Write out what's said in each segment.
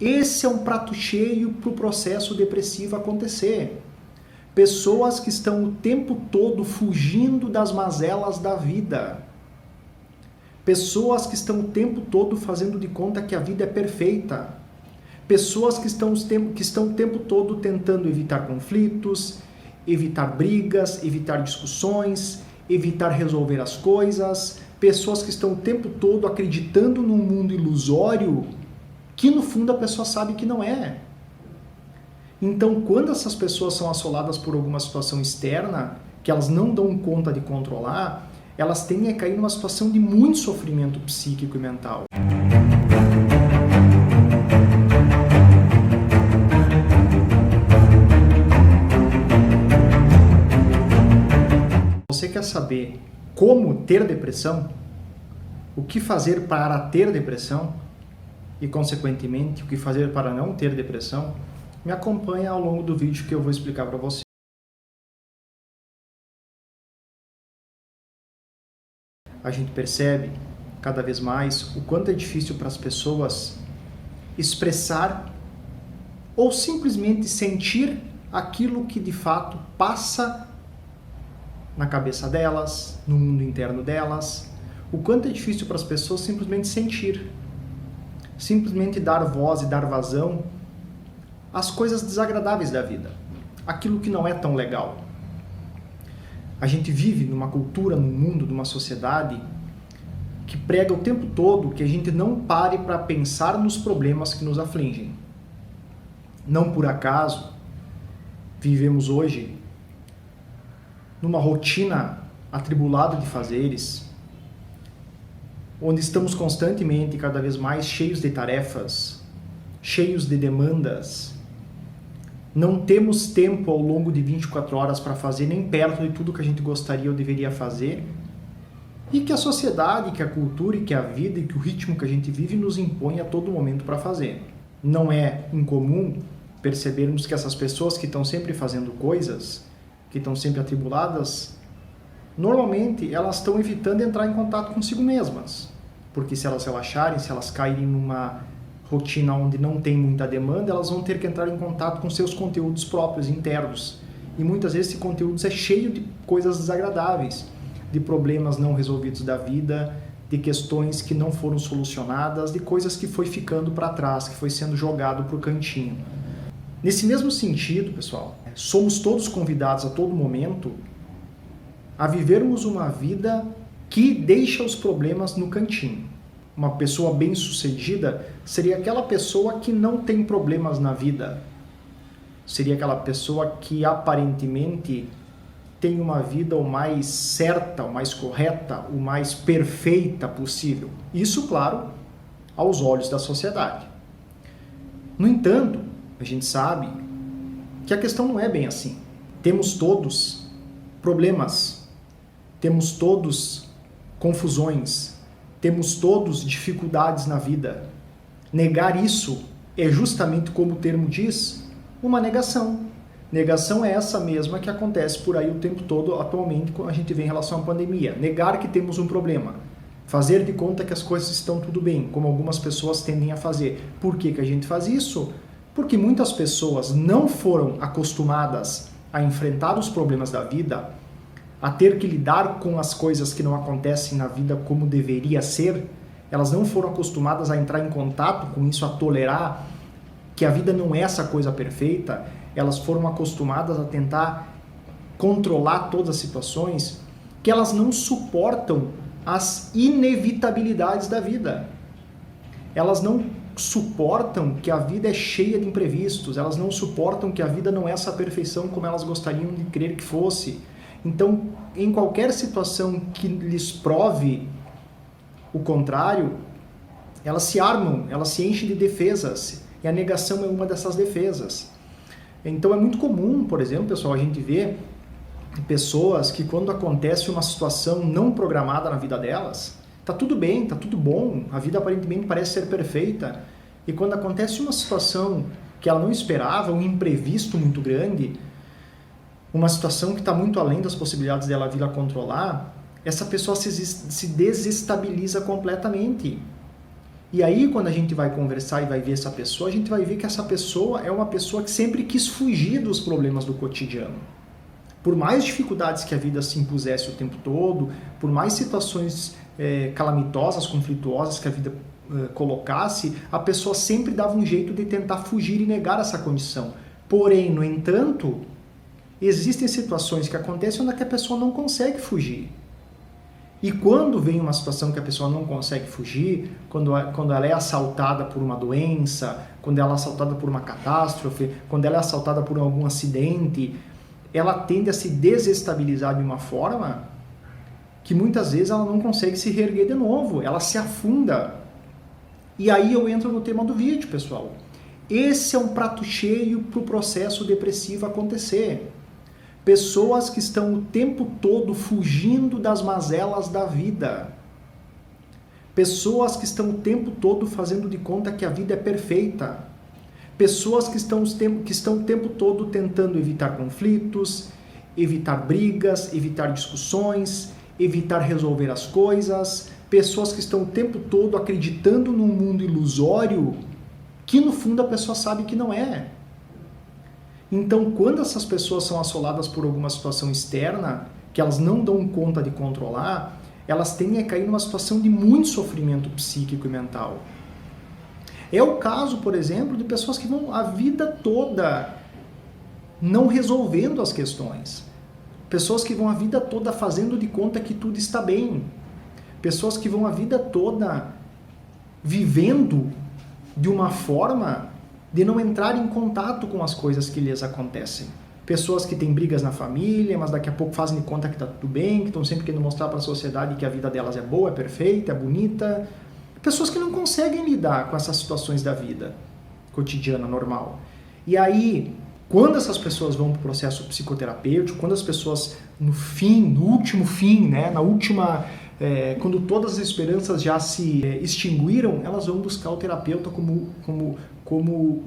Esse é um prato cheio para o processo depressivo acontecer. Pessoas que estão o tempo todo fugindo das mazelas da vida. Pessoas que estão o tempo todo fazendo de conta que a vida é perfeita. Pessoas que estão o tempo todo tentando evitar conflitos, evitar brigas, evitar discussões, evitar resolver as coisas. Pessoas que estão o tempo todo acreditando num mundo ilusório que no fundo a pessoa sabe que não é. Então, quando essas pessoas são assoladas por alguma situação externa, que elas não dão conta de controlar, elas tendem a cair numa situação de muito sofrimento psíquico e mental. Você quer saber como ter depressão? O que fazer para ter depressão? E, consequentemente, o que fazer para não ter depressão? Me acompanha ao longo do vídeo que eu vou explicar para você. A gente percebe cada vez mais o quanto é difícil para as pessoas expressar ou simplesmente sentir aquilo que de fato passa na cabeça delas, no mundo interno delas. O quanto é difícil para as pessoas simplesmente sentir, simplesmente dar voz e dar vazão às coisas desagradáveis da vida, aquilo que não é tão legal. A gente vive numa cultura, num mundo, numa sociedade que prega o tempo todo que a gente não pare para pensar nos problemas que nos afligem. Não por acaso, vivemos hoje numa rotina atribulada de fazeres, onde estamos constantemente, cada vez mais, cheios de tarefas, cheios de demandas. Não temos tempo ao longo de 24 horas para fazer nem perto de tudo que a gente gostaria ou deveria fazer, e que a sociedade, que a cultura, e que a vida, e que o ritmo que a gente vive nos impõe a todo momento para fazer. Não é incomum percebermos que essas pessoas que estão sempre fazendo coisas, que estão sempre atribuladas, normalmente elas estão evitando entrar em contato consigo mesmas, porque se elas relaxarem, se elas caírem numa rotina onde não tem muita demanda, elas vão ter que entrar em contato com seus conteúdos próprios, internos. E muitas vezes esse conteúdo é cheio de coisas desagradáveis, de problemas não resolvidos da vida, de questões que não foram solucionadas, de coisas que foi ficando para trás, que foi sendo jogado para o cantinho. Nesse mesmo sentido, pessoal, somos todos convidados a todo momento a vivermos uma vida que deixa os problemas no cantinho. Uma pessoa bem-sucedida seria aquela pessoa que não tem problemas na vida. Seria aquela pessoa que aparentemente tem uma vida o mais certa, o mais correta, o mais perfeita possível. Isso, claro, aos olhos da sociedade. No entanto, a gente sabe que a questão não é bem assim. Temos todos problemas, temos todos confusões, temos todos dificuldades na vida. Negar isso é justamente, como o termo diz, uma negação. Negação é essa mesma que acontece por aí o tempo todo atualmente quando a gente vê em relação à pandemia. Negar que temos um problema. Fazer de conta que as coisas estão tudo bem, como algumas pessoas tendem a fazer. Por que a gente faz isso? Porque muitas pessoas não foram acostumadas a enfrentar os problemas da vida, a ter que lidar com as coisas que não acontecem na vida como deveria ser. Elas não foram acostumadas a entrar em contato com isso, a tolerar que a vida não é essa coisa perfeita. Elas foram acostumadas a tentar controlar todas as situações, que elas não suportam as inevitabilidades da vida. Elas não suportam que a vida é cheia de imprevistos, elas não suportam que a vida não é essa perfeição como elas gostariam de crer que fosse. Então, em qualquer situação que lhes prove o contrário, elas se armam, elas se enchem de defesas, e a negação é uma dessas defesas. Então é muito comum, por exemplo, pessoal, a gente vê pessoas que quando acontece uma situação não programada na vida delas, tá tudo bem, tá tudo bom, a vida aparentemente parece ser perfeita, e quando acontece uma situação que ela não esperava, um imprevisto muito grande, uma situação que está muito além das possibilidades dela vir a controlar, essa pessoa se desestabiliza completamente. E aí, quando a gente vai conversar e vai ver essa pessoa, a gente vai ver que essa pessoa é uma pessoa que sempre quis fugir dos problemas do cotidiano. Por mais dificuldades que a vida se impusesse o tempo todo, por mais situações calamitosas, conflituosas que a vida colocasse, a pessoa sempre dava um jeito de tentar fugir e negar essa condição. Porém, no entanto, existem situações que acontecem onde a pessoa não consegue fugir. E quando vem uma situação que a pessoa não consegue fugir, quando ela é assaltada por uma doença, quando ela é assaltada por uma catástrofe, quando ela é assaltada por algum acidente, ela tende a se desestabilizar de uma forma que muitas vezes ela não consegue se reerguer de novo, ela se afunda. E aí eu entro no tema do vídeo, pessoal. Esse é um prato cheio para o processo depressivo acontecer. Pessoas que estão o tempo todo fugindo das mazelas da vida. Pessoas que estão o tempo todo fazendo de conta que a vida é perfeita. Pessoas que estão o tempo todo tentando evitar conflitos, evitar brigas, evitar discussões, evitar resolver as coisas. Pessoas que estão o tempo todo acreditando num mundo ilusório que no fundo a pessoa sabe que não é. Então, quando essas pessoas são assoladas por alguma situação externa, que elas não dão conta de controlar, elas tendem a cair numa situação de muito sofrimento psíquico e mental. É o caso, por exemplo, de pessoas que vão a vida toda não resolvendo as questões. Pessoas que vão a vida toda fazendo de conta que tudo está bem. Pessoas que vão a vida toda vivendo de uma forma de não entrar em contato com as coisas que lhes acontecem. Pessoas que têm brigas na família, mas daqui a pouco fazem de conta que está tudo bem, que estão sempre querendo mostrar para a sociedade que a vida delas é boa, é perfeita, é bonita. Pessoas que não conseguem lidar com essas situações da vida cotidiana, normal. E aí, quando essas pessoas vão para o processo psicoterapêutico, quando as pessoas no último fim, né, quando todas as esperanças já se extinguiram, elas vão buscar o terapeuta como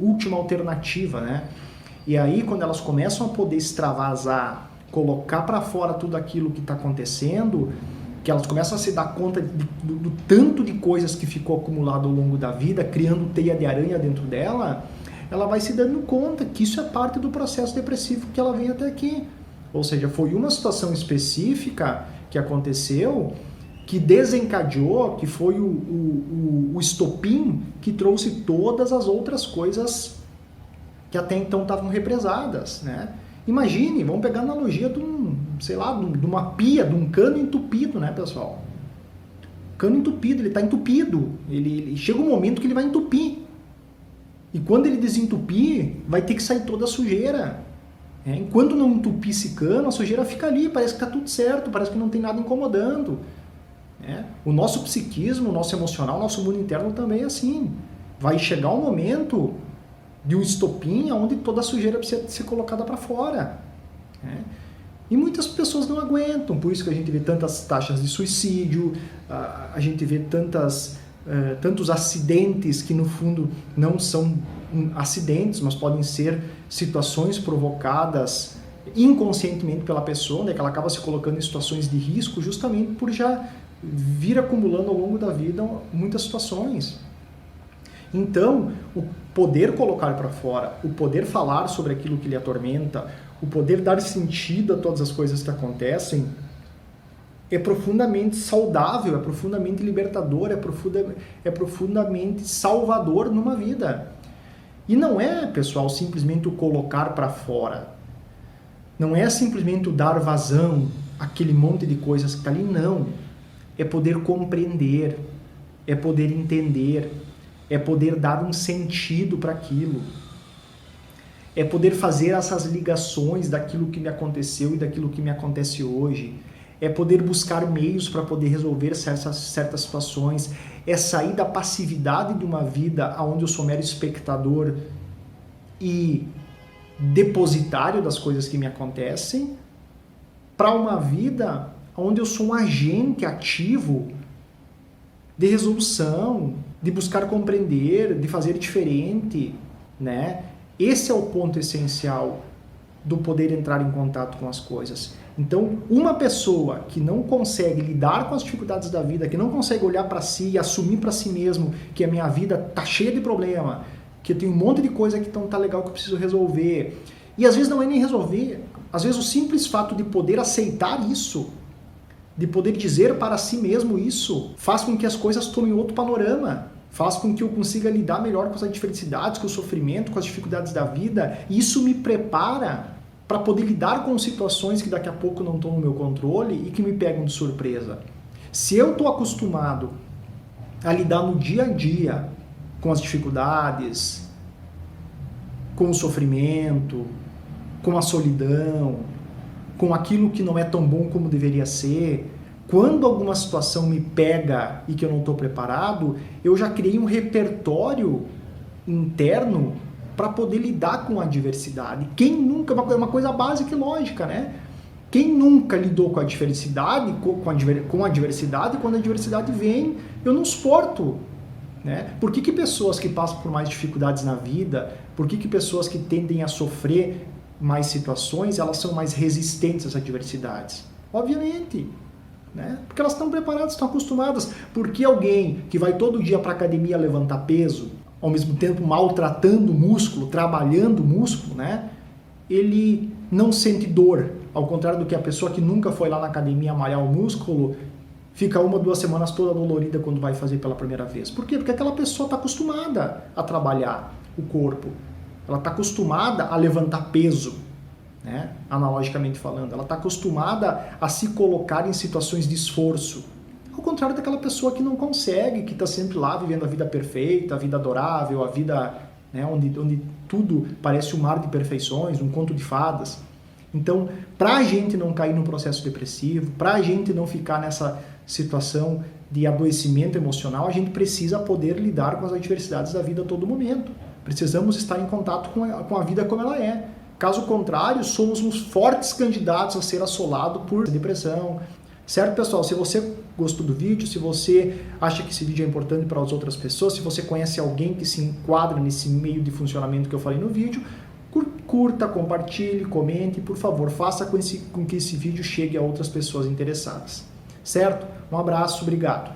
última alternativa, né? E aí, quando elas começam a poder extravasar, colocar para fora tudo aquilo que está acontecendo, que elas começam a se dar conta do tanto de coisas que ficou acumulado ao longo da vida, criando teia de aranha dentro dela, ela vai se dando conta que isso é parte do processo depressivo que ela vem até aqui. Ou seja, foi uma situação específica que aconteceu, que desencadeou, que foi o estopim que trouxe todas as outras coisas que até então estavam represadas, né? Imagine, vamos pegar a analogia de uma pia, de um cano entupido, né, pessoal? Cano entupido, ele está entupido. Ele chega um momento que ele vai entupir. E quando ele desentupir, vai ter que sair toda a sujeira. Enquanto não entupir esse cano, a sujeira fica ali, parece que está tudo certo, parece que não tem nada incomodando. O nosso psiquismo, o nosso emocional, o nosso mundo interno também é assim. Vai chegar um momento de um estopim onde toda a sujeira precisa ser colocada para fora. E muitas pessoas não aguentam, por isso que a gente vê tantas taxas de suicídio, a gente vê tantos acidentes que no fundo não são acidentes, mas podem ser situações provocadas inconscientemente pela pessoa, né, que ela acaba se colocando em situações de risco justamente por já vir acumulando ao longo da vida muitas situações. Então, o poder colocar para fora, o poder falar sobre aquilo que lhe atormenta, o poder dar sentido a todas as coisas que acontecem, é profundamente saudável, é profundamente libertador, é profundamente salvador numa vida. E não é, pessoal, simplesmente o colocar para fora. Não é simplesmente o dar vazão àquele monte de coisas que está ali, não. É poder compreender, é poder entender, é poder dar um sentido para aquilo. É poder fazer essas ligações daquilo que me aconteceu e daquilo que me acontece hoje. É poder buscar meios para poder resolver certas situações. É sair da passividade de uma vida onde eu sou mero espectador e depositário das coisas que me acontecem, para uma vida onde eu sou um agente ativo de resolução, de buscar compreender, de fazer diferente, né? Esse é o ponto essencial do poder entrar em contato com as coisas. Então, uma pessoa que não consegue lidar com as dificuldades da vida, que não consegue olhar para si e assumir para si mesmo que a minha vida tá cheia de problema, que eu tenho um monte de coisa que não tá legal que eu preciso resolver. E às vezes não é nem resolver, às vezes o simples fato de poder aceitar isso, de poder dizer para si mesmo isso, faz com que as coisas tomem outro panorama, faz com que eu consiga lidar melhor com as adversidades, com o sofrimento, com as dificuldades da vida, e isso me prepara para poder lidar com situações que daqui a pouco não estão no meu controle e que me pegam de surpresa. Se eu estou acostumado a lidar no dia a dia com as dificuldades, com o sofrimento, com a solidão, com aquilo que não é tão bom como deveria ser, quando alguma situação me pega e que eu não estou preparado, eu já criei um repertório interno para poder lidar com a adversidade. Quem nunca, é uma coisa básica e lógica, né? Quem nunca lidou com a adversidade, com a adversidade, quando a adversidade vem, eu não suporto. Né? Por que pessoas que passam por mais dificuldades na vida, por que pessoas que tendem a sofrer mais situações, elas são mais resistentes às adversidades? Obviamente, né? Porque elas estão preparadas, estão acostumadas. Porque alguém que vai todo dia para a academia levantar peso, ao mesmo tempo maltratando o músculo, trabalhando o músculo, né? Ele não sente dor, ao contrário do que a pessoa que nunca foi lá na academia malhar o músculo, fica 1, 2 semanas toda dolorida quando vai fazer pela primeira vez. Por quê? Porque aquela pessoa está acostumada a trabalhar o corpo, ela está acostumada a levantar peso, né? Analogicamente falando, ela está acostumada a se colocar em situações de esforço. Ao contrário daquela pessoa que não consegue, que está sempre lá vivendo a vida perfeita, a vida adorável, a vida, né, onde tudo parece um mar de perfeições, um conto de fadas. Então, para a gente não cair num processo depressivo, para a gente não ficar nessa situação de adoecimento emocional, a gente precisa poder lidar com as adversidades da vida a todo momento. Precisamos estar em contato com a vida como ela é. Caso contrário, somos uns fortes candidatos a ser assolado por depressão. Certo, pessoal? Se você gostou do vídeo, se você acha que esse vídeo é importante para as outras pessoas, se você conhece alguém que se enquadra nesse meio de funcionamento que eu falei no vídeo, curta, compartilhe, comente, por favor, faça com que esse vídeo chegue a outras pessoas interessadas. Certo? Um abraço, obrigado.